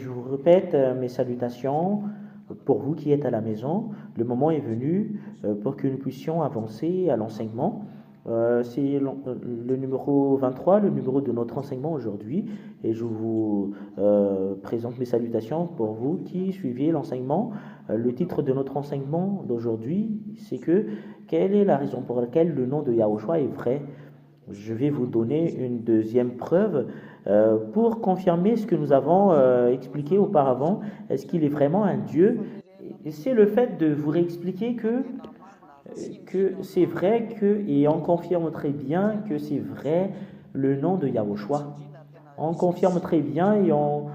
Je vous répète mes salutations pour vous qui êtes à la maison. Le moment est venu pour que nous puissions avancer à l'enseignement. C'est le numéro 23, le numéro de notre enseignement aujourd'hui. Et je vous présente mes salutations pour vous qui suivez l'enseignement. Le titre de notre enseignement d'aujourd'hui, c'est que quelle est la raison pour laquelle le nom de Yahushua est vrai? Je vais vous donner une deuxième preuve pour confirmer ce que nous avons expliqué auparavant. Est-ce qu'il est vraiment un Dieu? Et c'est le fait de vous réexpliquer que c'est vrai que, et on confirme très bien que c'est vrai le nom de Yahushua. On confirme très bien et on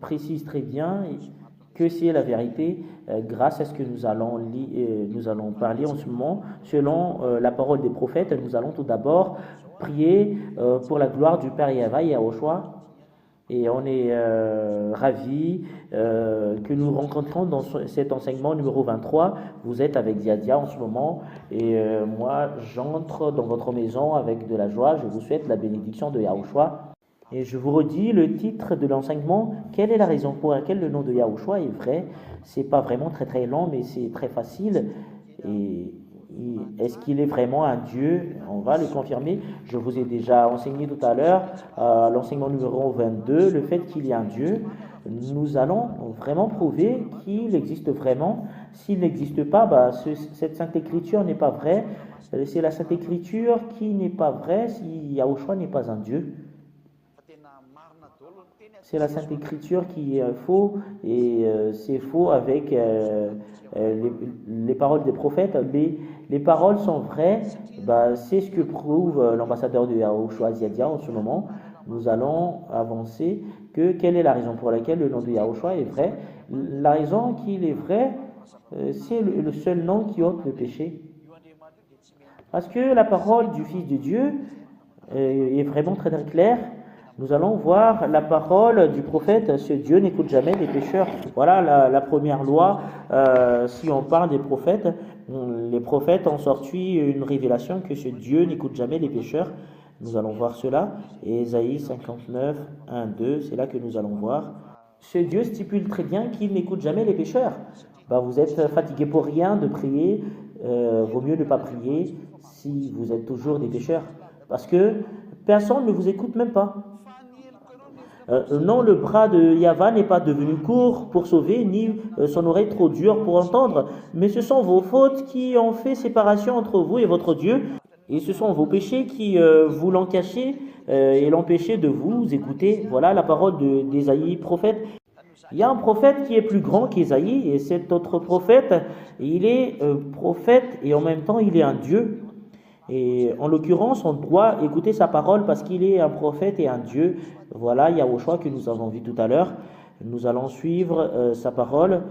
précise très bien que c'est la vérité grâce à ce que nous allons parler en ce moment. Selon la parole des prophètes, nous allons tout d'abord prier pour la gloire du Père Yahvé Yahushua. Et on est ravis que nous rencontrons dans cet enseignement numéro 23. Vous êtes avec Ziadia en ce moment et moi j'entre dans votre maison avec de la joie. Je vous souhaite la bénédiction de Yahushua. Et je vous redis le titre de l'enseignement. Quelle est la raison pour laquelle le nom de Yahushua est vrai? C'est pas vraiment très très long, mais c'est très facile. Et est-ce qu'il est vraiment un Dieu? On va le confirmer. Je vous ai déjà enseigné tout à l'heure, l'enseignement numéro 22, le fait qu'il y a un Dieu. Nous allons vraiment prouver qu'il existe vraiment. S'il n'existe pas, cette Sainte Écriture n'est pas vraie. C'est la Sainte Écriture qui n'est pas vraie si Yahushua n'est pas un Dieu. C'est la Sainte Écriture qui est faux et c'est faux avec les paroles des prophètes. Les paroles sont vraies, c'est ce que prouve l'ambassadeur de Yahushua Ziadia en ce moment. Nous allons avancer quelle est la raison pour laquelle le nom de Yahushua est vrai. La raison qu'il est vrai, c'est le seul nom qui ôte le péché. Parce que la parole du Fils de Dieu est vraiment très très claire. Nous allons voir la parole du prophète, ce Dieu n'écoute jamais les pécheurs. Voilà la première loi. Si on parle des prophètes, les prophètes ont sorti une révélation que ce Dieu n'écoute jamais les pécheurs. Nous allons voir cela. Et Ésaïe 59, 1, 2, c'est là que nous allons voir. Ce Dieu stipule très bien qu'il n'écoute jamais les pécheurs. Vous êtes fatigué pour rien de prier. Vaut mieux ne pas prier si vous êtes toujours des pécheurs. Parce que personne ne vous écoute même pas. Non, le bras de Yahvé n'est pas devenu court pour sauver, ni son oreille trop dure pour entendre, mais ce sont vos fautes qui ont fait séparation entre vous et votre Dieu, et ce sont vos péchés qui vous l'ont caché et l'empêché de vous écouter. Voilà la parole d'Ésaïe, prophète. Il y a un prophète qui est plus grand qu'Ésaïe, et cet autre prophète, il est prophète et en même temps il est un Dieu. Et en l'occurrence, on doit écouter sa parole parce qu'il est un prophète et un Dieu. Voilà Yahushua que nous avons vu tout à l'heure. Nous allons suivre sa parole.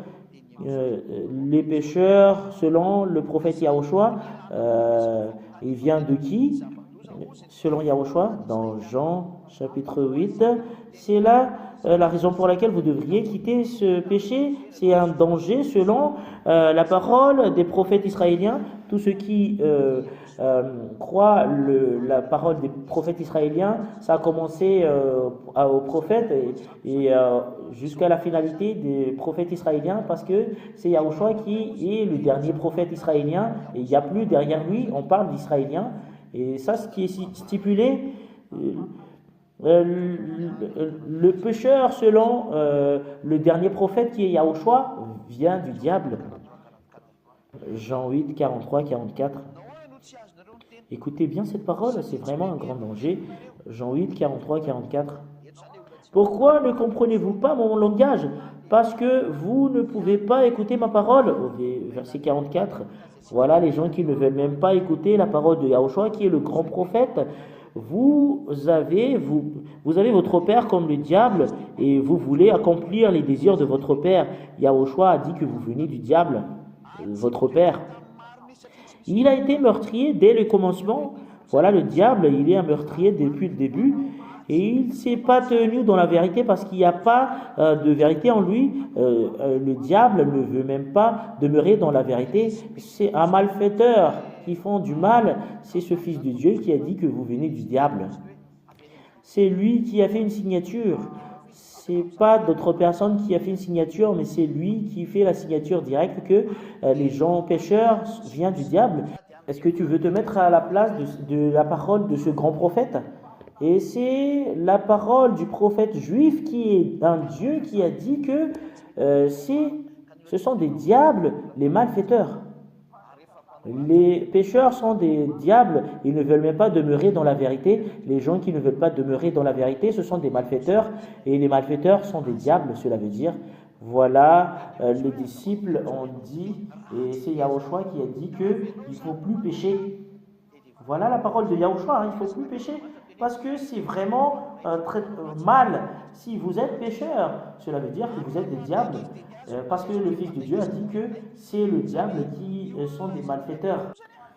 Les pécheurs, selon le prophète Yahushua, il vient de qui? Selon Yahushua, dans Jean chapitre 8, c'est là la raison pour laquelle vous devriez quitter ce péché. C'est un danger selon la parole des prophètes israéliens. Tous ceux qui croient la parole des prophètes israéliens, ça a commencé aux prophètes et jusqu'à la finalité des prophètes israéliens, parce que c'est Yahushua qui est le dernier prophète israélien et il n'y a plus derrière lui, on parle d'Israéliens. Et ça, ce qui est stipulé, le pécheur, selon le dernier prophète qui est Yahushua, vient du diable. Jean 8, 43, 44. Écoutez bien cette parole, c'est vraiment un grand danger. Jean 8, 43, 44. Pourquoi ne comprenez-vous pas mon langage? Parce que vous ne pouvez pas écouter ma parole. Au verset 44. Voilà les gens qui ne veulent même pas écouter la parole de Yahushua, qui est le grand prophète. Vous avez votre père comme le diable et vous voulez accomplir les désirs de votre père. Yahushua a dit que vous venez du diable, votre père. Il a été meurtrier dès le commencement. Voilà le diable, il est un meurtrier depuis le début. Et il ne s'est pas tenu dans la vérité parce qu'il n'y a pas de vérité en lui. Le diable ne veut même pas demeurer dans la vérité. C'est un malfaiteur qui font du mal. C'est ce Fils de Dieu qui a dit que vous venez du diable. C'est lui qui a fait une signature. c'est pas d'autre personne qui a fait une signature, mais c'est lui qui fait la signature directe que les gens pécheurs viennent du diable. Est-ce que tu veux te mettre à la place de la parole de ce grand prophète? Et c'est la parole du prophète juif qui est un Dieu qui a dit que ce sont des diables, les malfaiteurs. Les pécheurs sont des diables, ils ne veulent même pas demeurer dans la vérité. Les gens qui ne veulent pas demeurer dans la vérité, ce sont des malfaiteurs, et les malfaiteurs sont des diables, cela veut dire. Voilà, les disciples ont dit, et c'est Yahushua qui a dit qu'il ne faut plus pécher. Voilà la parole de Yahushua, il ne faut plus pécher, parce que c'est vraiment très mal. Si vous êtes pécheur, cela veut dire que vous êtes des diables, parce que le Fils de Dieu a dit que c'est le diable qui sont des malfaiteurs.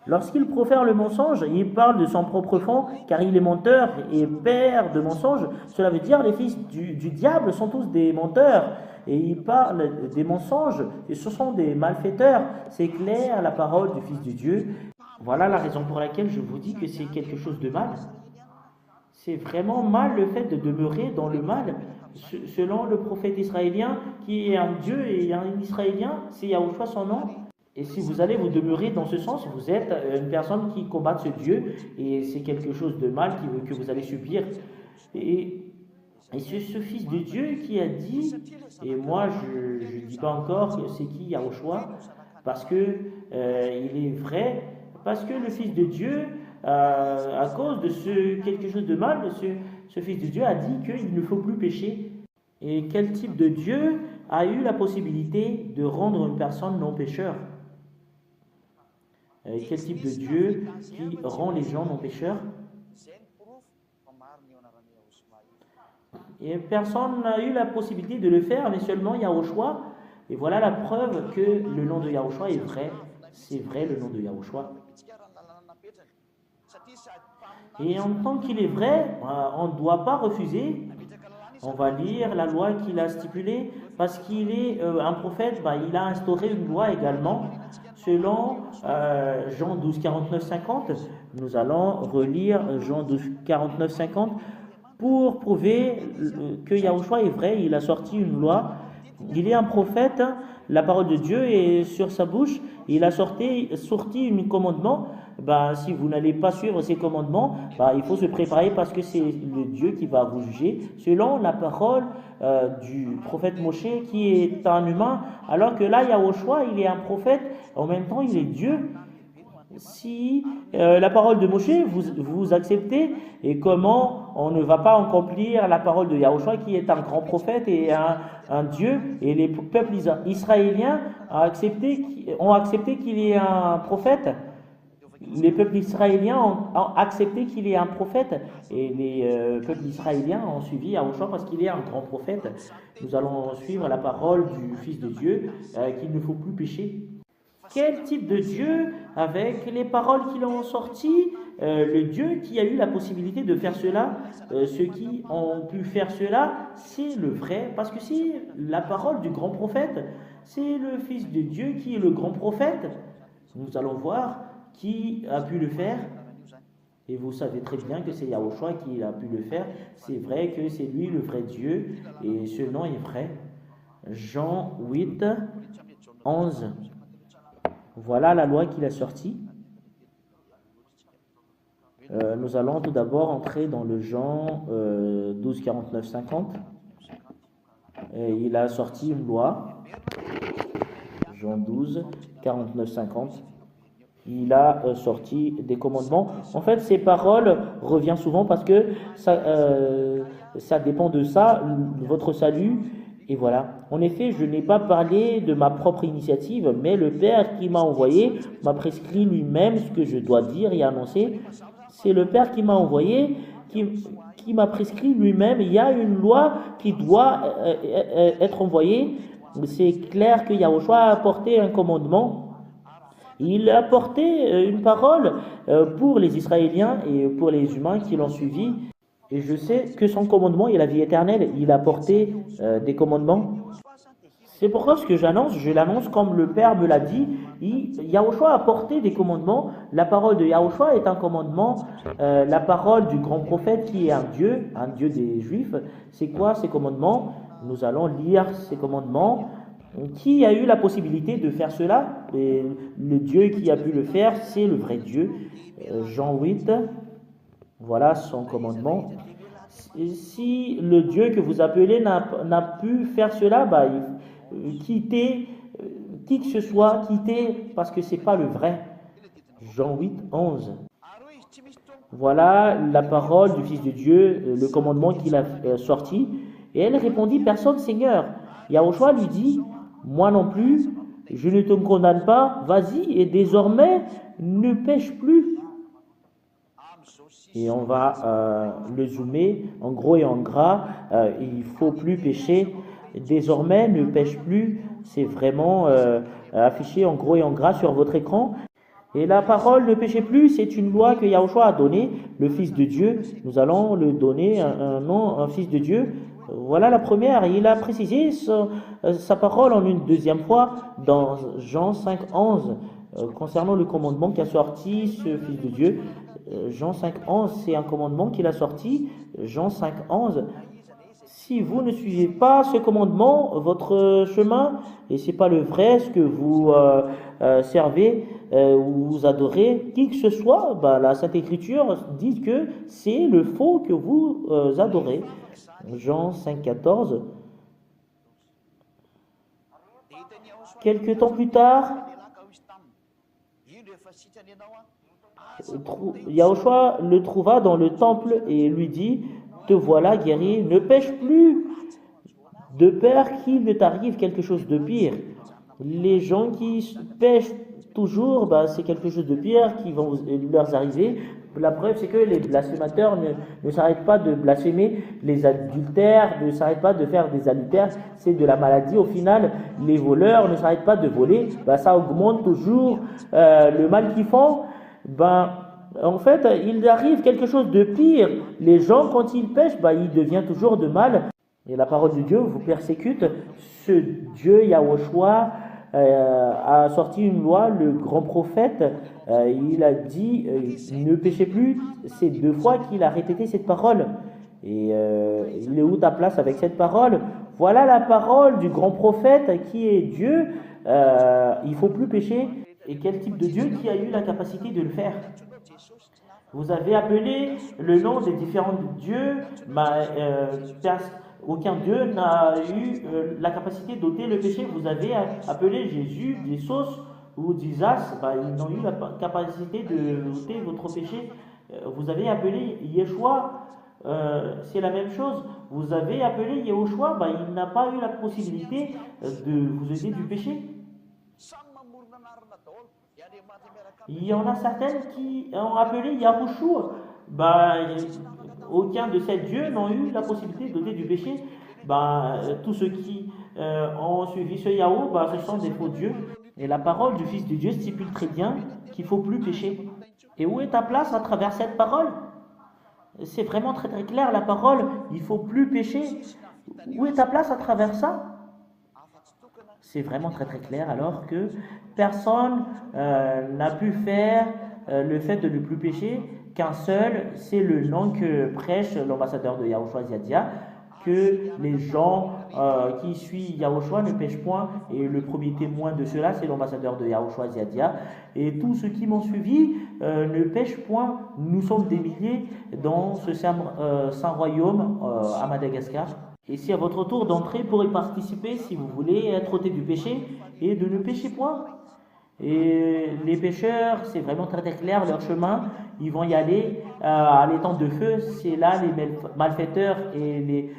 Lorsqu'il profère le mensonge, il parle de son propre fond, car il est menteur et père de mensonges. Cela veut dire que les fils du diable sont tous des menteurs. Et il parle des mensonges, et ce sont des malfaiteurs. C'est clair, la parole du Fils de Dieu. Voilà la raison pour laquelle je vous dis que c'est quelque chose de mal. C'est vraiment mal le fait de demeurer dans le mal. Selon le prophète israélien, qui est un Dieu et un Israélien, c'est Yahushua son nom. Et si vous allez vous demeurer dans ce sens, vous êtes une personne qui combat ce Dieu, et c'est quelque chose de mal que vous allez subir. Et c'est ce Fils de Dieu qui a dit, et moi je ne dis pas encore c'est qui Yahushua, parce que il est vrai, parce que le Fils de Dieu, à cause de quelque chose de mal, ce Fils de Dieu a dit qu'il ne faut plus pécher. Et quel type de Dieu a eu la possibilité de rendre une personne non pécheur? Quel type de Dieu qui rend les gens non pécheurs? Et personne n'a eu la possibilité de le faire, mais seulement Yahushua. Et voilà la preuve que le nom de Yahushua est vrai. C'est vrai le nom de Yahushua. Et en tant qu'il est vrai, on ne doit pas refuser. On va lire la loi qu'il a stipulée, parce qu'il est un prophète, il a instauré une loi également. Selon Jean 12, 49, 50, nous allons relire Jean 12, 49, 50 pour prouver que Yahushua est vrai. Il a sorti une loi. Il est un prophète, la parole de Dieu est sur sa bouche. Il a sorti un commandement. Si vous n'allez pas suivre ces commandements, il faut se préparer, parce que c'est le Dieu qui va vous juger selon la parole du prophète Moshe, qui est un humain, alors que là Yahushua il est un prophète, en même temps il est Dieu. Si la parole de Moshe vous acceptez, et comment on ne va pas accomplir la parole de Yahushua, qui est un grand prophète et un Dieu, et les peuples israéliens ont accepté qu'il y ait un prophète. Les peuples israéliens ont accepté qu'il est un prophète, et les peuples israéliens ont suivi Yahushua parce qu'il est un grand prophète. Nous allons suivre la parole du Fils de Dieu, qu'il ne faut plus pécher. Quel type de Dieu, avec les paroles qui l'ont sorti, le Dieu qui a eu la possibilité de faire cela, ceux qui ont pu faire cela, c'est le vrai, parce que c'est la parole du grand prophète, c'est le Fils de Dieu qui est le grand prophète. Nous allons voir qui a pu le faire, et vous savez très bien que c'est Yahushua qui a pu le faire. C'est vrai que c'est lui le vrai Dieu, et ce nom est vrai. Jean 8, 11. Voilà la loi qu'il a sortie. Nous allons tout d'abord entrer dans le Jean 12, 49, 50. Il a sorti une loi. Jean 12, 49, 50. Il a sorti des commandements. En fait, ces paroles reviennent souvent parce que ça dépend de ça, votre salut. Et voilà. En effet, je n'ai pas parlé de ma propre initiative, mais le Père qui m'a envoyé m'a prescrit lui-même ce que je dois dire et annoncer. C'est le Père qui m'a envoyé, qui m'a prescrit lui-même. Il y a une loi qui doit être envoyée. C'est clair que Yahushua a apporté un commandement. Il a apporté une parole pour les Israéliens et pour les humains qui l'ont suivi. Et je sais que son commandement est la vie éternelle. Il a apporté des commandements. C'est pourquoi ce que j'annonce, je l'annonce comme le Père me l'a dit. Yahushua a porté des commandements. La parole de Yahushua est un commandement. La parole du grand prophète qui est un Dieu des Juifs. C'est quoi ces commandements? Nous allons lire ces commandements. Qui a eu la possibilité de faire cela? Et le Dieu qui a pu le faire, c'est le vrai Dieu. Jean 8, voilà son commandement. Si le Dieu que vous appelez n'a pu faire cela, quittez, qui que ce soit, quittez, parce que ce n'est pas le vrai. Jean 8, 11. Voilà la parole du Fils de Dieu, le commandement qu'il a sorti. Et elle répondit, personne, Seigneur. Yahushua lui dit, moi non plus, je ne te condamne pas, vas-y, et désormais, ne pêche plus. Et on va le zoomer en gros et en gras, il ne faut plus pécher. Désormais, ne pêche plus, c'est vraiment affiché en gros et en gras sur votre écran. Et la parole ne péchez plus, c'est une loi que Yahushua a donnée, le Fils de Dieu. Nous allons le donner un nom, un Fils de Dieu. Voilà la première. Il a précisé sa parole en une deuxième fois dans Jean 5, 11, concernant le commandement qu'a sorti ce Fils de Dieu. Jean 5, 11, c'est un commandement qu'il a sorti. Jean 5, 11. Si vous ne suivez pas ce commandement, votre chemin, et ce n'est pas le vrai, ce que vous servez ou vous adorez, qui que ce soit, la Sainte Écriture dit que c'est le faux que vous adorez. Jean 5, 14. Quelque temps plus tard, Yahushua le trouva dans le temple et lui dit, te voilà guéri, ne pêche plus, de peur qu'il ne t'arrive quelque chose de pire. Les gens qui pêchent toujours, c'est quelque chose de pire qui va leur arriver. La preuve, c'est que les blasphémateurs ne s'arrêtent pas de blasphémer, les adultères ne s'arrêtent pas de faire des adultères, c'est de la maladie. Au final, les voleurs ne s'arrêtent pas de voler, ça augmente toujours le mal qu'ils font. En fait, il arrive quelque chose de pire. Les gens, quand ils pêchent, il devient toujours de mal. Et la parole de Dieu vous persécute. Ce Dieu, Yahushua, a sorti une loi, le grand prophète, il a dit ne péchez plus. C'est 2 fois qu'il a répété cette parole. Et il est où ta place avec cette parole? Voilà la parole du grand prophète qui est Dieu. Il ne faut plus pécher. Et quel type de Dieu qui a eu la capacité de le faire? Vous avez appelé le nom des différents dieux, aucun Dieu n'a eu la capacité d'ôter le péché. Vous avez appelé Jésus, Jesus ou Jesus, ils n'ont eu la capacité de ôter votre péché. Vous avez appelé Yeshua, c'est la même chose. Vous avez appelé Yahushua, il n'a pas eu la possibilité de vous aider du péché. Il y en a certaines qui ont appelé Yahushua. Aucun de ces dieux n'ont eu la possibilité d'ôter du péché. Tous ceux qui ont suivi ce Yahou, ce sont des faux dieux. Et la parole du Fils de Dieu stipule très bien qu'il ne faut plus pécher. Et où est ta place à travers cette parole? C'est vraiment très très clair, la parole, il ne faut plus pécher. Où est ta place à travers ça? C'est vraiment très très clair, alors que personne n'a pu faire le fait de ne plus pécher, qu'un seul, c'est le nom que prêche l'ambassadeur de Yahushua Ziadia, que les gens qui suivent Yahushua ne pêchent point, et le premier témoin de cela, c'est l'ambassadeur de Yahushua Ziadia, et tous ceux qui m'ont suivi ne pêchent point. Nous sommes des milliers dans ce saint royaume à Madagascar. Et c'est à votre tour d'entrer pour y participer si vous voulez être ôté du péché et de ne pécher point. Et les pécheurs, c'est vraiment très très clair, leur chemin, ils vont y aller à l'étang de feu. C'est là les malfaiteurs et les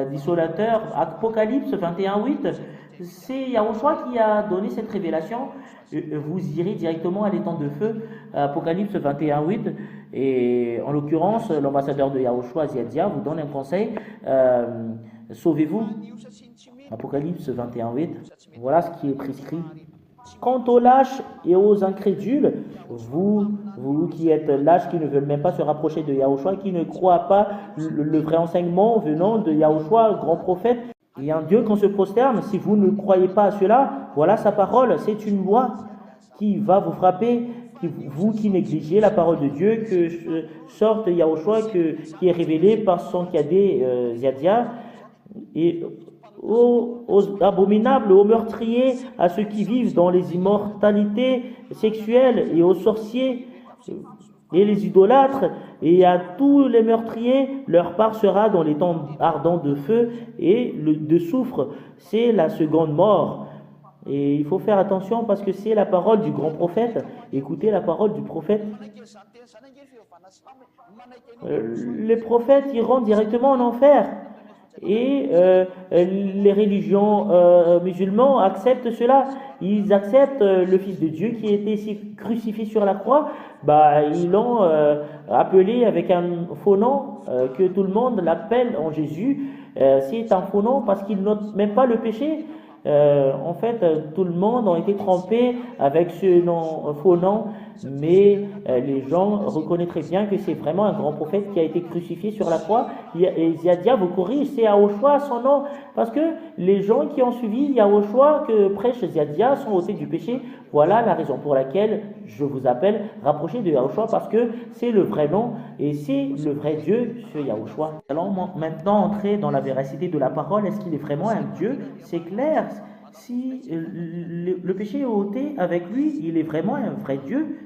dissolateurs. Apocalypse 21:8, c'est Yahushua qui a donné cette révélation. Vous irez directement à l'étang de feu, Apocalypse 21:8. Et en l'occurrence, l'ambassadeur de Yahushua Ziadia vous donne un conseil, sauvez-vous. Apocalypse 21:8. Voilà ce qui est prescrit. Quant aux lâches et aux incrédules, vous qui êtes lâches, qui ne veulent même pas se rapprocher de Yahushua, qui ne croient pas le vrai enseignement venant de Yahushua, grand prophète, Il y a un Dieu qu'on se prosterne. Si vous ne croyez pas à cela, voilà sa parole. C'est une loi qui va vous frapper. Vous qui négligez la parole de Dieu, que sorte Yahushua, qui est révélé par son cadet Ziadia, et aux abominables, aux meurtriers, à ceux qui vivent dans les immortalités sexuelles et aux sorciers et les idolâtres, et à tous les meurtriers, leur part sera dans les temps ardents de feu et de soufre. C'est la seconde mort. Et il faut faire attention parce que c'est la parole du grand prophète. Écoutez la parole du prophète. Les prophètes iront directement en enfer. Et les religions musulmans acceptent cela. Ils acceptent le Fils de Dieu qui a été crucifié sur la croix. Ils l'ont appelé avec un faux nom que tout le monde l'appelle en Jésus. C'est un faux nom parce qu'il note même pas le péché. Tout le monde a été trompé avec ce faux nom, mais les gens reconnaîtraient bien que c'est vraiment un grand prophète qui a été crucifié sur la croix. Et Ziadia vous corrige, c'est Yahushua son nom, parce que les gens qui ont suivi Yahushua que prêche Ziadia sont ôtés du péché. Voilà la raison pour laquelle je vous appelle rapprocher de Yahushua, parce que c'est le vrai nom et c'est le vrai Dieu, ce Yahushua. Allons maintenant entrer dans la véracité de la parole. Est-ce qu'il est vraiment un Dieu? C'est clair. Si le péché est ôté avec lui, il est vraiment un vrai Dieu.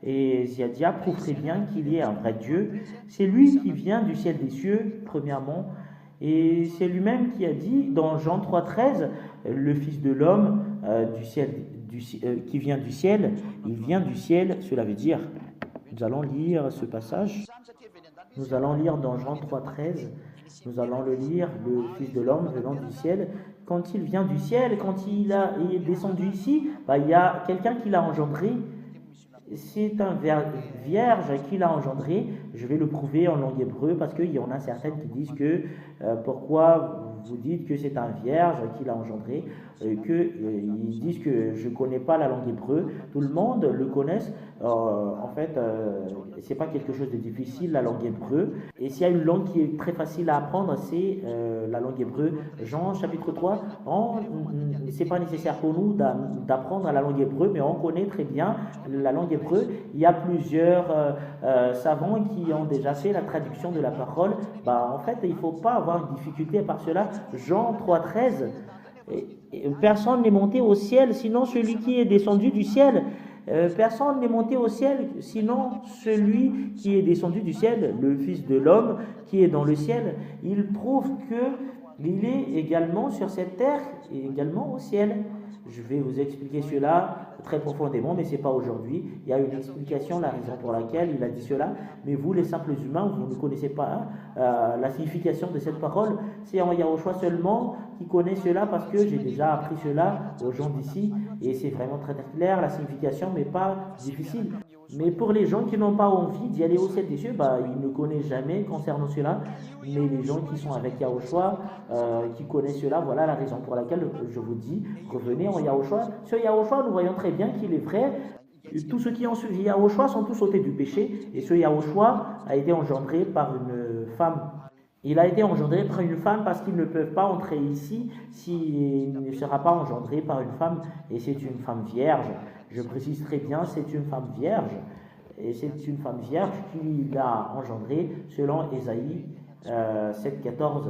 Et Ziadia prouve très bien qu'il est un vrai Dieu. C'est lui qui vient du ciel des cieux, premièrement. Et c'est lui-même qui a dit dans Jean 3,13, le Fils de l'homme qui vient du ciel, il vient du ciel, cela veut dire. Nous allons lire ce passage. Nous allons lire dans Jean 3,13. Nous allons le lire, le Fils de l'homme venant du ciel. Quand il vient du ciel, quand il est descendu ici, il y a quelqu'un qui l'a engendré. C'est un vierge qui l'a engendré. Je vais le prouver en langue hébreu parce qu'il y en a certaines qui disent que pourquoi vous dites que c'est un vierge qui l'a engendré, ils disent que je ne connais pas la langue hébreu. Tout le monde le connaît. C'est pas quelque chose de difficile, la langue hébreu. Et s'il y a une langue qui est très facile à apprendre, c'est la langue hébreu. Jean chapitre 3, c'est pas nécessaire pour nous d'apprendre la langue hébreu, mais on connaît très bien la langue hébreu. Il y a plusieurs savants qui ont déjà fait la traduction de la parole. Il ne faut pas avoir une difficulté par cela. Jean 3,13, personne n'est monté au ciel, sinon celui qui est descendu du ciel. Personne n'est monté au ciel, sinon celui qui est descendu du ciel, le Fils de l'homme qui est dans le ciel. Il prouve qu'il est également sur cette terre et également au ciel. Je vais vous expliquer cela très profondément, mais ce n'est pas aujourd'hui. Il y a une explication, la raison pour laquelle il a dit cela. Mais vous, les simples humains, vous ne connaissez pas la signification de cette parole. C'est en Yahushua seulement qui connaît cela, parce que j'ai déjà appris cela aux gens d'ici. Et c'est vraiment très très clair, la signification, mais pas difficile. Mais pour les gens qui n'ont pas envie d'y aller au ciel des cieux, ils ne connaissent jamais concernant cela. Mais les gens qui sont avec Yahushua, qui connaissent cela, voilà la raison pour laquelle je vous dis, revenez en Yahushua. Sur Yahushua, nous voyons très bien qu'il est vrai. Tous ceux qui ont suivi Yahushua sont tous ôtés du péché. Et ce Yahushua a été engendré par une femme. Il a été engendré par une femme parce qu'ils ne peuvent pas entrer ici s'il ne sera pas engendré par une femme. Et c'est une femme vierge. Je précise très bien, c'est une femme vierge. Et c'est une femme vierge qui l'a engendré selon Ésaïe 7,14.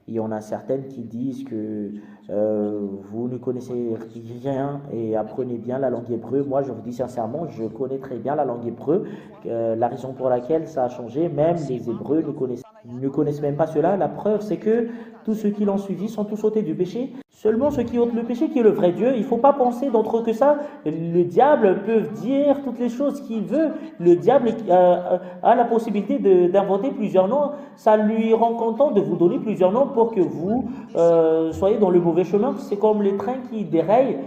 Il y en a certaines qui disent que vous ne connaissez rien et apprenez bien la langue hébreu. Moi, je vous dis sincèrement, je connais très bien la langue hébreu. La raison pour laquelle ça a changé, même les Hébreux ne connaissent même pas cela. La preuve, c'est que tous ceux qui l'ont suivi sont tous ôtés du péché. Seulement ceux qui ôtent le péché, qui est le vrai Dieu. Il ne faut pas penser d'autre que ça. Le diable peut dire toutes les choses qu'il veut. Le diable a la possibilité d'inventer plusieurs noms. Ça lui rend content de vous donner plusieurs noms pour que vous soyez dans le mauvais chemin. C'est comme les trains qui déraillent.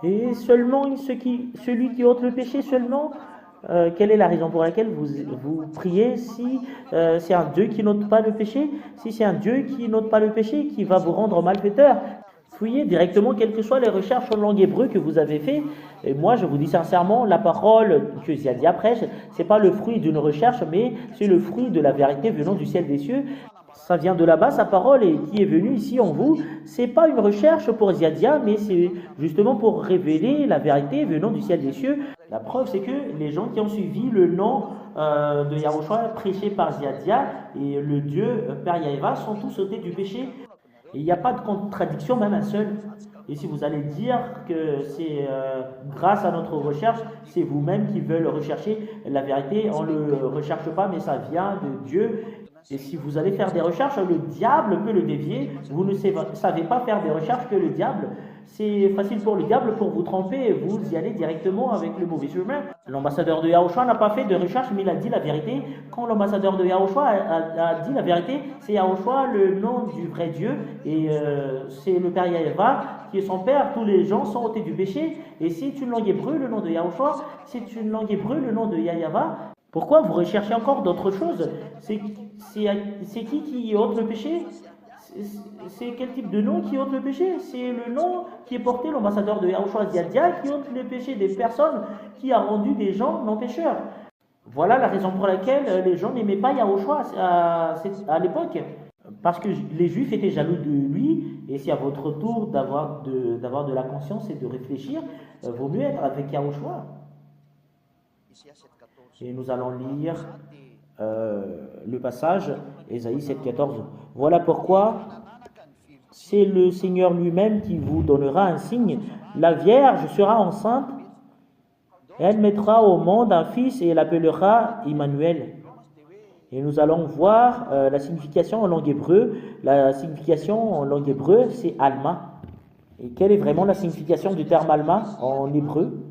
Et seulement celui qui ôte le péché seulement, quelle est la raison pour laquelle vous priez si c'est un Dieu qui n'ôte pas le péché? Si c'est un Dieu qui n'ôte pas le péché, qui va vous rendre malfaiteur, fouillez directement, quelles que soient les recherches en langue hébreu que vous avez fait. Et moi, je vous dis sincèrement, la parole que Ziadia prêche, c'est pas le fruit d'une recherche, mais c'est le fruit de la vérité venant du ciel des cieux. Ça vient de là-bas, sa parole, et qui est venue ici en vous. C'est pas une recherche pour Ziadia, mais c'est justement pour révéler la vérité venant du ciel des cieux. La preuve, c'est que les gens qui ont suivi le nom de Yahushua prêché par Ziadia et le Dieu Père Yahéva sont tous ôtés du péché. Et il n'y a pas de contradiction, même un seul. Et si vous allez dire que c'est grâce à notre recherche, c'est vous-même qui veulent rechercher la vérité, on ne le recherche pas, mais ça vient de Dieu. Et si vous allez faire des recherches, le diable peut le dévier. Vous ne savez pas faire des recherches que le diable. C'est facile pour le diable pour vous tromper et vous y allez directement avec le mauvais chemin. L'ambassadeur de Yahushua n'a pas fait de recherche, mais il a dit la vérité. Quand l'ambassadeur de Yahushua a dit la vérité, c'est Yahushua le nom du vrai Dieu et c'est le Père Yahéva qui est son Père. Tous les gens sont ôtés du péché. Et c'est une langue hébreu, le nom de Yahushua. C'est une langue hébreu, le nom de Yahéva. Pourquoi vous recherchez encore d'autres choses? C'est qui ôte le péché? C'est quel type de nom qui ôte le péché? C'est le nom qui est porté l'ambassadeur de Yahushua Ziadia qui ôte le péché des personnes, qui a rendu des gens non pécheurs. Voilà la raison pour laquelle les gens n'aimaient pas Yahushua à l'époque. Parce que les Juifs étaient jaloux de lui, et c'est à votre tour d'avoir de la conscience et de réfléchir, vaut mieux être avec Yahushua. Et nous allons lire le passage, Ésaïe 7,14. Voilà pourquoi c'est le Seigneur lui-même qui vous donnera un signe. La Vierge sera enceinte, elle mettra au monde un fils et l'appellera Emmanuel. Et nous allons voir la signification en langue hébreu. La signification en langue hébreu, c'est Alma. Et quelle est vraiment la signification du terme Alma en hébreu?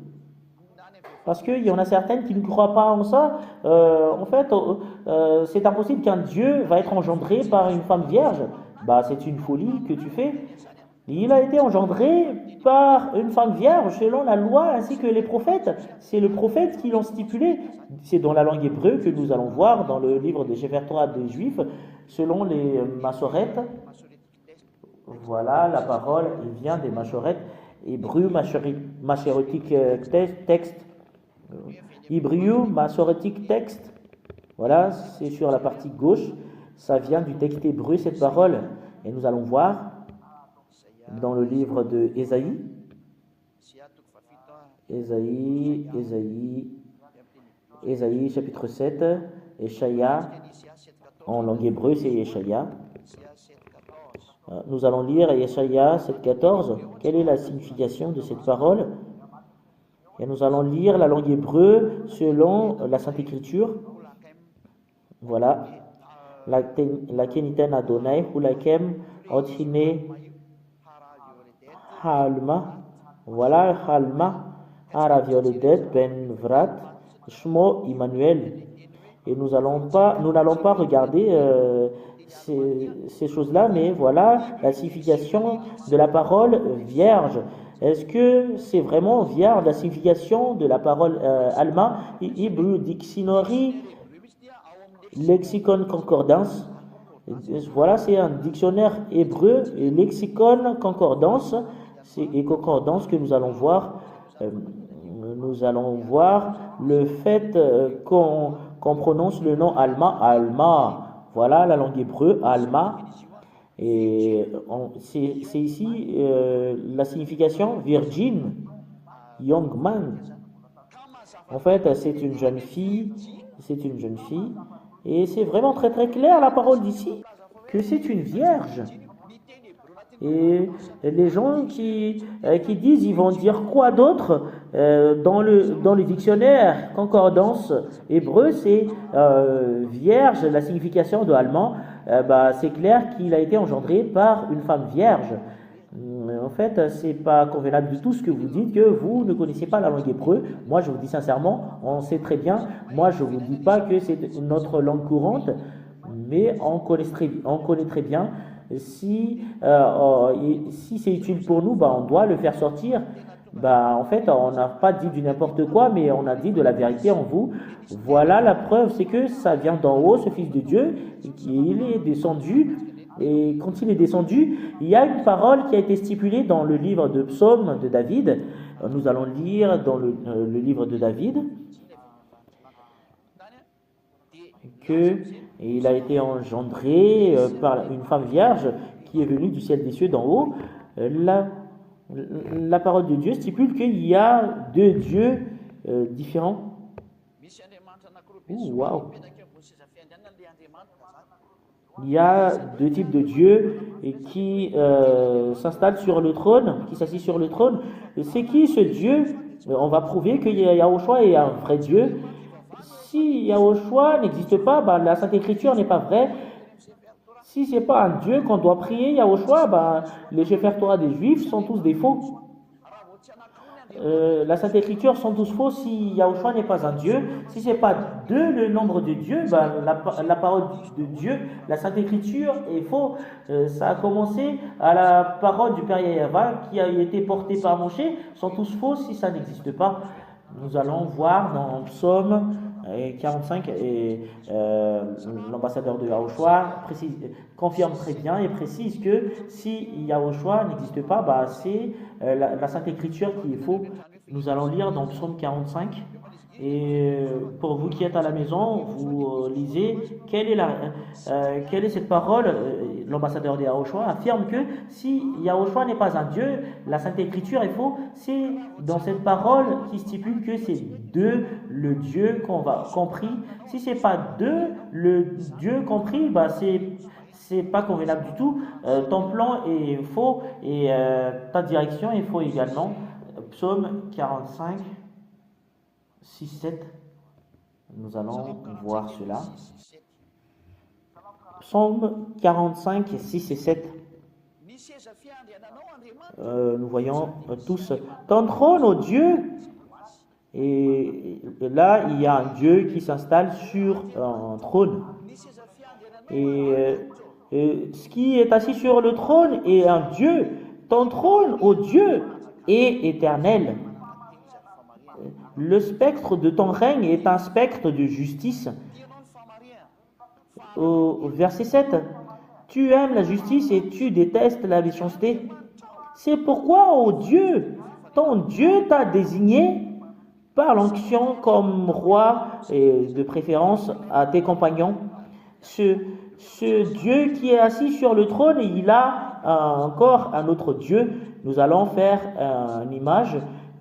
Parce qu'il y en a certaines qui ne croient pas en ça. En fait, c'est impossible qu'un Dieu va être engendré par une femme vierge. C'est une folie que tu fais. Il a été engendré par une femme vierge selon la loi ainsi que les prophètes. C'est le prophète qui l'ont stipulé. C'est dans la langue hébreu que nous allons voir dans le livre des Sefer Torah des Juifs, selon les Massorètes. Voilà, la parole vient des Massorètes. Hébreu, Massorétique texte. Hébreu, Massorétique texte. Voilà, c'est sur la partie gauche. Ça vient du texte hébreu, cette parole. Et nous allons voir dans le livre de Ésaïe, chapitre 7, Échaïa, en langue hébreu c'est Échaïa. Nous allons lire Échaïa 7,14. Quelle est la signification de cette parole? Et nous allons lire la langue hébreu selon la Sainte Écriture. Voilà. La keniten Adonai, hulakem, otchine, halma. Voilà, halma, aravioledet, ben vrat, shmo, Emmanuel. Et nous n'allons pas regarder ces choses-là, mais voilà la signification de la parole vierge. Est-ce que c'est vraiment vierge la signification de la parole Alma? Hebrew Dictionary, Lexicon Concordance. Voilà, c'est un dictionnaire hébreu et lexicon concordance. Et concordance que nous allons voir. Nous allons voir le fait qu'on prononce le nom Alma, Alma. Voilà la langue hébreu, Alma. Et c'est ici la signification virgin, young man. En fait, c'est une jeune fille. Et c'est vraiment très très clair la parole d'ici, que c'est une vierge. Et les gens qui disent, ils vont dire quoi d'autre dans le dictionnaire concordance hébreu, c'est vierge, la signification de allemand, c'est clair qu'il a été engendré par une femme vierge. En fait, c'est pas convenable du tout ce que vous dites, que vous ne connaissez pas la langue hébreu. Moi, je vous dis sincèrement, on sait très bien. Moi, je vous dis pas que c'est notre langue courante, mais on connaît très bien. Si c'est utile pour nous, on doit le faire sortir. En fait, on n'a pas dit du n'importe quoi, mais on a dit de la vérité en vous. Voilà la preuve, c'est que ça vient d'en haut, ce Fils de Dieu, il est descendu. Et quand il est descendu, il y a une parole qui a été stipulée dans le livre de Psaume de David. Nous allons lire dans le livre de David que Et il a été engendré par une femme vierge qui est venue du ciel des cieux d'en haut. La, la parole de Dieu stipule qu'il y a deux dieux différents. Waouh! Il y a deux types de dieux et qui s'installent sur le trône, qui s'assient sur le trône. C'est qui ce Dieu? On va prouver que Yahushua est un vrai Dieu. Si Yahushua n'existe pas, ben, la Sainte Écriture n'est pas vraie. Si ce n'est pas un Dieu qu'on doit prier, Yahushua, ben, les Sefer Torah des Juifs sont tous des faux. La Sainte Écriture sont tous faux si Yahushua n'est pas un Dieu. Si ce n'est pas deux le nombre de Dieu, ben, la parole de Dieu, la Sainte Écriture est faux. Ça a commencé à la parole du Père Yahva qui a été portée par Moshe, sont tous faux si ça n'existe pas. Nous allons voir dans Psaume 45 et l'ambassadeur de Yahushua confirme très bien et précise que si Yahushua n'existe pas, bah, c'est la Sainte Écriture qui est faux. Nous allons lire dans Psaume 45 et pour vous qui êtes à la maison, vous lisez quelle est cette parole. L'ambassadeur de Yahushua affirme que si Yahushua n'est pas un Dieu, la Sainte Écriture est faux. C'est dans cette parole qui stipule que c'est deux le Dieu qu'on va compris. Si c'est pas deux le Dieu compris, bah c'est pas convenable du tout. Ton plan est faux et ta direction est faux également. Psaume 45, 6, 7. Nous allons voir cela. Psaume 45, 6 et 7. Nous voyons tous ton trône, ô Dieu. Et là, il y a un Dieu qui s'installe sur un trône. Et ce qui est assis sur le trône est un Dieu. Ton trône, ô Dieu, est éternel. Le spectre de ton règne est un spectre de justice. Au verset 7, tu aimes la justice et tu détestes la méchanceté. C'est pourquoi, ô Dieu, ton Dieu t'a désigné par l'onction comme roi et de préférence à tes compagnons. Ce Dieu qui est assis sur le trône, il a encore un autre Dieu. Nous allons faire une image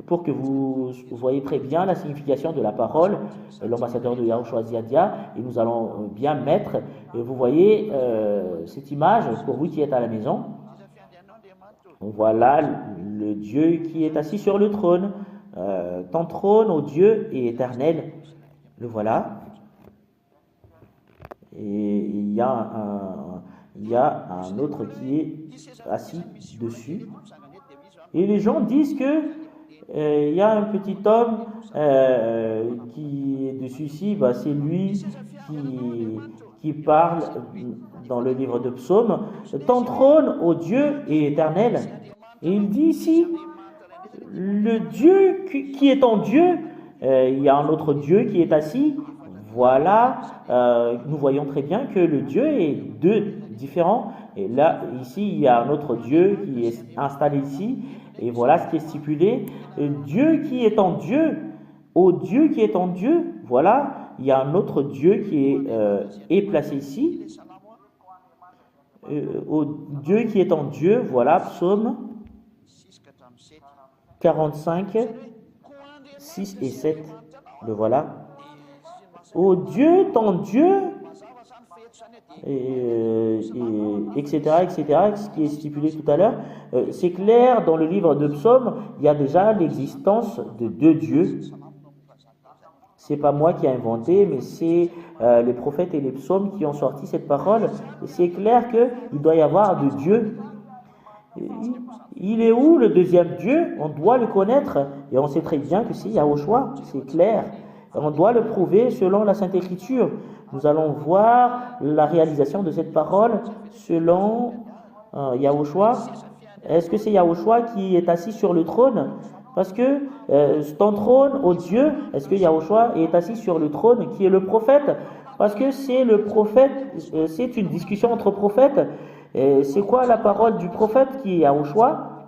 pour que vous voyez très bien la signification de la parole, l'ambassadeur de Yahushua Ziadia, et nous allons bien mettre, et vous voyez cette image pour vous qui êtes à la maison. Voilà le Dieu qui est assis sur le trône. Ton trône, ô Dieu, est éternel. Le voilà. Et il y a un autre qui est assis dessus. Et les gens disent que il y a un petit homme qui est dessus ici, bah, c'est lui qui parle dans le livre de Psaume. Ton trône, ô Dieu, est éternel. Et il dit ici, le Dieu qui est ton Dieu, il y a un autre Dieu qui est assis. Voilà, nous voyons très bien que le Dieu est deux différents. Et là, ici, il y a un autre Dieu qui est installé ici. Et voilà ce qui est stipulé. Dieu qui est en Dieu, ô Dieu qui est en Dieu, voilà, il y a un autre Dieu qui est placé ici. Ô Dieu qui est en Dieu, voilà, Psaume 45, 6 et 7. Le voilà. Ô Dieu, ton Dieu, etc., ce qui est stipulé tout à l'heure. C'est clair, dans le livre de Psaume, il y a déjà l'existence de deux dieux. C'est pas moi qui ai inventé, mais c'est les prophètes et les psaumes qui ont sorti cette parole. Et c'est clair qu'il doit y avoir deux dieux. Il est où le deuxième Dieu? On doit le connaître. Et on sait très bien que c'est Yahushua, c'est clair. On doit le prouver selon la Sainte Écriture. Nous allons voir la réalisation de cette parole selon Yahushua. Est-ce que c'est Yahushua qui est assis sur le trône? Parce que ton trône, ô Dieu, est-ce que Yahushua est assis sur le trône qui est le prophète? Parce que c'est le prophète, c'est une discussion entre prophètes. C'est quoi la parole du prophète qui est Yahushua?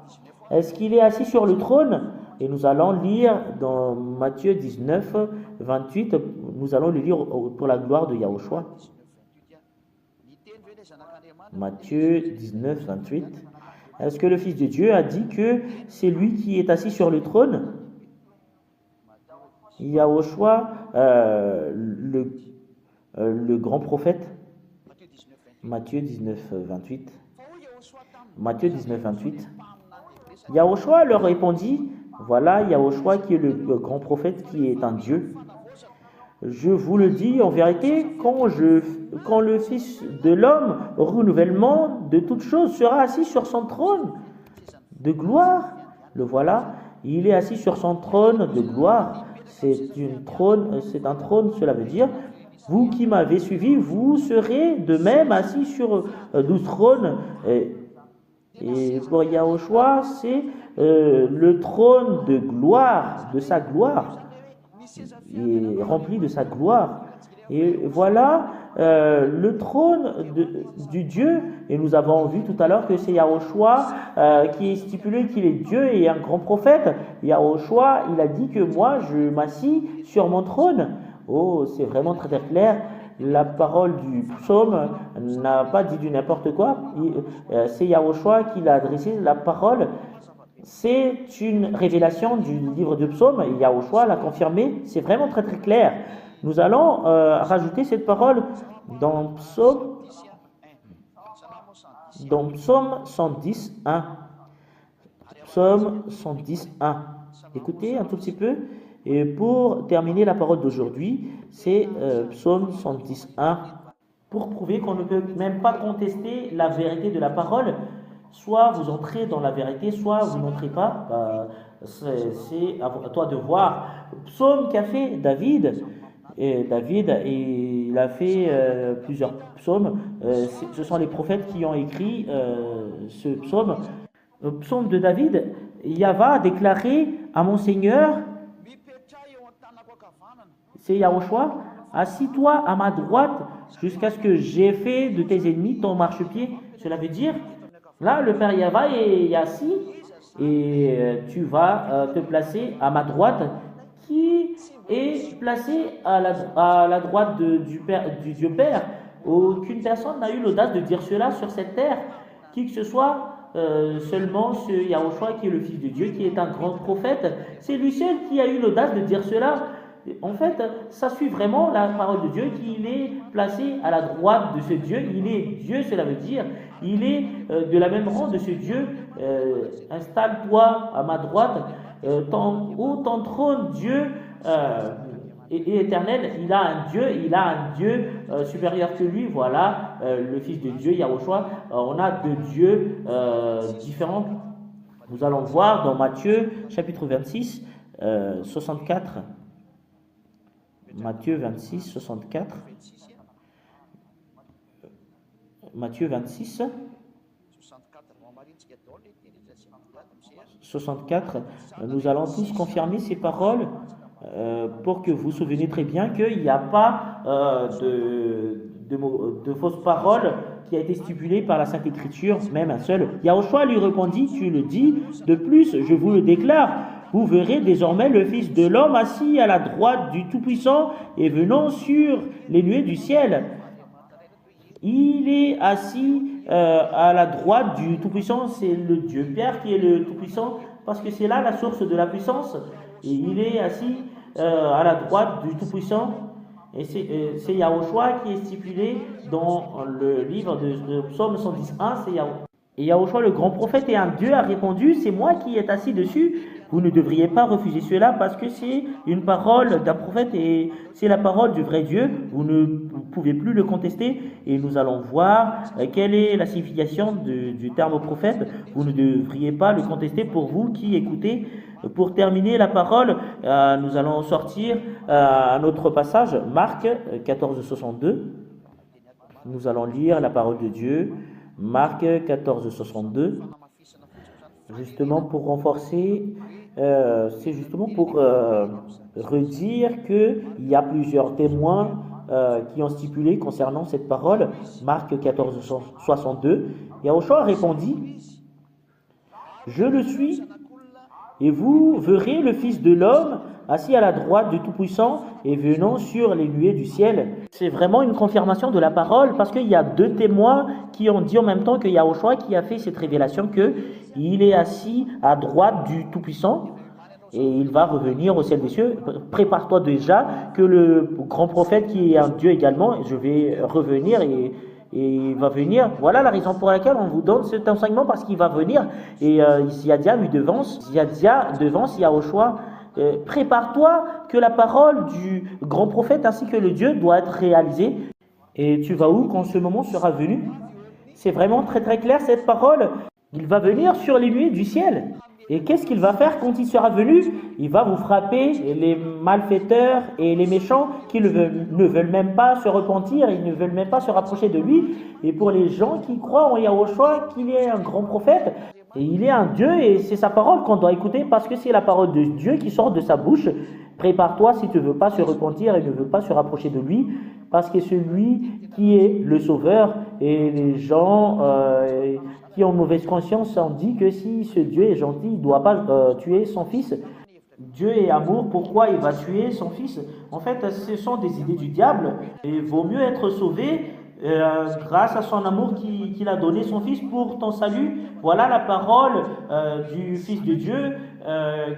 Est-ce qu'il est assis sur le trône? Et nous allons lire dans Matthieu 19, 28, nous allons le lire pour la gloire de Yahushua. Matthieu 19, 28. Est-ce que le Fils de Dieu a dit que c'est lui qui est assis sur le trône? Yahushua, le grand prophète, Matthieu 19, 28. Matthieu 19, 28. Yahushua leur répondit, voilà Yahushua qui est le grand prophète, qui est un Dieu. Je vous le dis en vérité, quand le Fils de l'homme, renouvellement de toutes choses, sera assis sur son trône de gloire, le voilà, il est assis sur son trône de gloire. C'est un trône, cela veut dire, vous qui m'avez suivi, vous serez de même assis sur 12 trônes. Et pour Yahushua, c'est le trône de gloire, de sa gloire. Il est rempli de sa gloire. Et voilà le trône du Dieu. Et nous avons vu tout à l'heure que c'est Yahushua qui est stipulé qu'il est Dieu et un grand prophète. Yahushua, il a dit que moi, je m'assis sur mon trône. Oh, c'est vraiment très très clair. La parole du psaume n'a pas dit du n'importe quoi. C'est Yahushua qui l'a adressé la parole. C'est une révélation du livre de psaume. Yahushua l'a confirmé. C'est vraiment très très clair. Nous allons rajouter cette parole dans psaume 110, 1. Psaume 110, 1. Écoutez un tout petit peu. Et pour terminer la parole d'aujourd'hui, c'est psaume 110, 1. Pour prouver qu'on ne peut même pas contester la vérité de la parole, soit vous entrez dans la vérité, soit vous n'entrez pas. C'est à toi de voir. Psaume qu'a fait David. Et David, il a fait plusieurs psaumes. Ce sont les prophètes qui ont écrit ce psaume. Le psaume de David, Yahva a déclaré à mon Seigneur, c'est Yahushua, assis-toi à ma droite jusqu'à ce que j'ai fait de tes ennemis ton marchepied. Cela veut dire, là, le Père Yahva est assis et tu vas te placer à ma droite, qui est placé à la droite du Dieu Père. Aucune personne n'a eu l'audace de dire cela sur cette terre. Qui que ce soit, seulement ce Yahushua qui est le Fils de Dieu, qui est un grand prophète, c'est lui seul qui a eu l'audace de dire cela. En fait, ça suit vraiment la parole de Dieu, qu'il est placé à la droite de ce Dieu. Il est Dieu, cela veut dire, il est de la même rang de ce Dieu. Installe-toi à ma droite, ton trône, Dieu et éternel. Il a un Dieu supérieur que lui. Voilà, le Fils de Dieu, Yahushua. On a deux dieux différents. Nous allons voir dans Matthieu, chapitre 26, 64. Matthieu 26, 64. Matthieu 26, 64. Nous allons tous confirmer ces paroles pour que vous vous souveniez très bien qu'il n'y a pas de fausses paroles qui a été stipulée par la Sainte Écriture, même un seul. Yahushua lui répondit, tu le dis, de plus, je vous le déclare, vous verrez désormais le Fils de l'homme assis à la droite du Tout-Puissant et venant sur les nuées du ciel. Il est assis à la droite du Tout-Puissant, c'est le Dieu Père qui est le Tout-Puissant, parce que c'est là la source de la puissance. Et il est assis à la droite du Tout-Puissant. Et c'est Yahushua qui est stipulé dans le livre de Psaume 110.1, c'est Yahushua. Et Yahushua, le grand prophète et un Dieu, a répondu, c'est moi qui est assis dessus. Vous ne devriez pas refuser cela parce que c'est une parole d'un prophète et c'est la parole du vrai Dieu. Vous ne pouvez plus le contester et nous allons voir quelle est la signification du terme prophète. Vous ne devriez pas le contester pour vous qui écoutez. Pour terminer la parole, nous allons sortir un autre passage, Marc 14, 62. Nous allons lire la parole de Dieu, Marc 14, 62. Justement pour renforcer, c'est justement pour redire qu'il y a plusieurs témoins qui ont stipulé concernant cette parole, Marc 14, 62. Yahushua répondit, « Je le suis, et vous verrez le Fils de l'homme assis à la droite du Tout-Puissant et venant sur les nuées du ciel. C'est vraiment une confirmation de la parole parce qu'il y a deux témoins qui ont dit en même temps que Yahushua qui a fait cette révélation qu'il est assis à droite du Tout-Puissant et il va revenir au ciel des cieux. Prépare-toi déjà que le grand prophète qui est un Dieu également, je vais revenir et il va venir. Voilà la raison pour laquelle on vous donne cet enseignement parce qu'il va venir. Et Ziadia lui devance, Ziadia devance Yahushua. Prépare-toi que la parole du grand prophète ainsi que le Dieu doit être réalisée. Et tu vas où quand ce moment sera venu? C'est vraiment très très clair cette parole. Il va venir sur les nuées du ciel. Et qu'est-ce qu'il va faire quand il sera venu? Il va vous frapper les malfaiteurs et les méchants qui ne veulent même pas se repentir, ils ne veulent même pas se rapprocher de lui. Et pour les gens qui croient en Yahushua, qu'il est un grand prophète, et il est un Dieu et c'est sa parole qu'on doit écouter parce que c'est la parole de Dieu qui sort de sa bouche. Prépare-toi si tu ne veux pas se repentir et ne veux pas se rapprocher de lui parce que c'est lui qui est le sauveur et les gens qui ont mauvaise conscience ont dit que si ce Dieu est gentil, il ne doit pas tuer son fils. Dieu est amour, pourquoi il va tuer son fils? En fait, ce sont des idées du diable. Et il vaut mieux être sauvé grâce à son amour qu'il a donné son fils pour ton salut. Voilà la parole du Fils de Dieu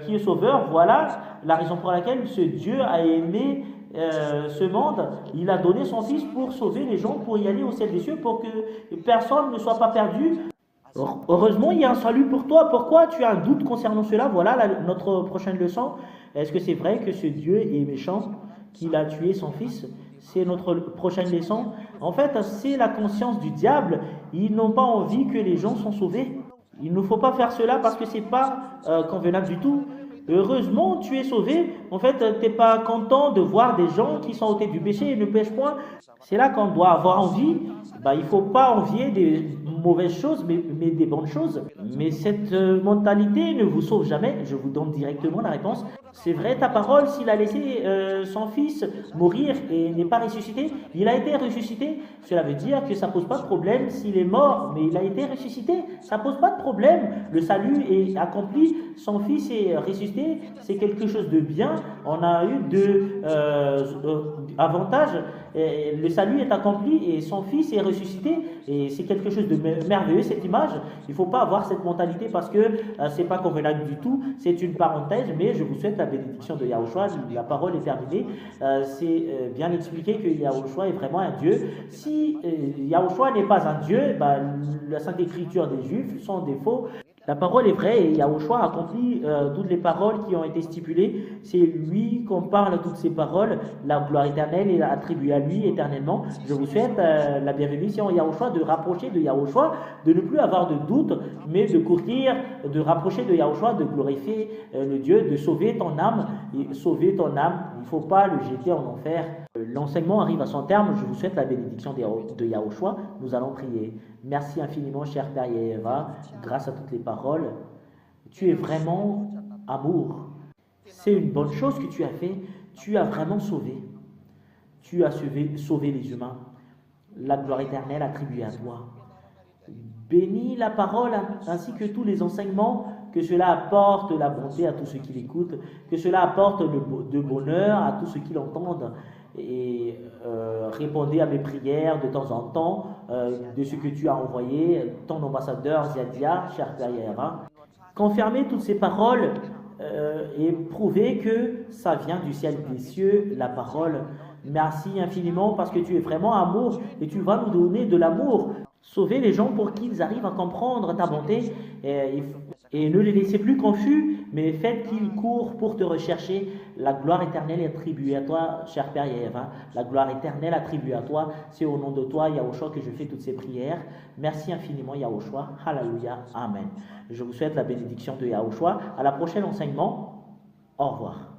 qui est sauveur. Voilà la raison pour laquelle ce Dieu a aimé ce monde. Il a donné son fils pour sauver les gens, pour y aller au ciel des cieux, pour que personne ne soit pas perdu. Heureusement, il y a un salut pour toi. Pourquoi tu as un doute concernant cela? Voilà notre prochaine leçon. Est-ce que c'est vrai que ce Dieu est méchant, qu'il a tué son fils? C'est notre prochaine leçon. En fait, c'est la conscience du diable. Ils n'ont pas envie que les gens soient sauvés. Il ne faut pas faire cela parce que ce n'est pas convenable du tout. Heureusement, tu es sauvé. En fait, tu n'es pas content de voir des gens qui sont ôtés du péché et ne pêchent point. C'est là qu'on doit avoir envie. Il ne faut pas envier des mauvaises choses, mais des bonnes choses. Mais cette mentalité ne vous sauve jamais. Je vous donne directement la réponse. C'est vrai, ta parole, s'il a laissé son fils mourir et n'est pas ressuscité, il a été ressuscité. Cela veut dire que ça ne pose pas de problème s'il est mort, mais il a été ressuscité. Ça ne pose pas de problème. Le salut est accompli. Son fils est ressuscité. C'est quelque chose de bien. On a eu deux avantages. Le salut est accompli et son fils est ressuscité. Et c'est quelque chose de merveilleux, cette image. Il ne faut pas avoir cette mentalité parce que ce n'est pas convenable du tout. C'est une parenthèse, mais je vous souhaite la bénédiction de Yahushua. La parole est terminée. C'est bien expliqué que Yahushua est vraiment un Dieu. Si Yahushua n'est pas un Dieu, la Sainte Écriture des Juifs sont des faux. La parole est vraie et Yahushua a accompli toutes les paroles qui ont été stipulées. C'est lui qu'on parle toutes ces paroles. La gloire éternelle est attribuée à lui éternellement. Je vous souhaite la bienvenue ici en Yahushua, de rapprocher de Yahushua, de ne plus avoir de doute, mais de courir, de rapprocher de Yahushua, de glorifier le Dieu, de sauver ton âme. Et sauver ton âme, il ne faut pas le jeter en enfer. L'enseignement arrive à son terme. Je vous souhaite la bénédiction de Yahushua. Nous allons prier. Merci infiniment, cher Père Yeheva, grâce à toutes les paroles. Tu es vraiment amour. C'est une bonne chose que tu as fait. Tu as vraiment sauvé. Tu as sauvé les humains. La gloire éternelle attribuée à toi. Bénis la parole ainsi que tous les enseignements, que cela apporte la bonté à tous ceux qui l'écoutent, que cela apporte de bonheur à tous ceux qui l'entendent. Et répondez à mes prières de temps en temps de ce que tu as envoyé, ton ambassadeur Ziadia, cher Père Yahara. Confirmez toutes ces paroles et prouvez que ça vient du ciel des cieux, la parole. Merci infiniment parce que tu es vraiment amour et tu vas nous donner de l'amour. Sauvez les gens pour qu'ils arrivent à comprendre ta bonté et ne les laissez plus confus, mais faites qu'ils courent pour te rechercher. La gloire éternelle est attribuée à toi, cher Père Yahva. La gloire éternelle attribuée à toi. C'est au nom de toi, Yahushua, que je fais toutes ces prières. Merci infiniment, Yahushua. Hallelujah. Amen. Je vous souhaite la bénédiction de Yahushua. À la prochaine enseignement. Au revoir.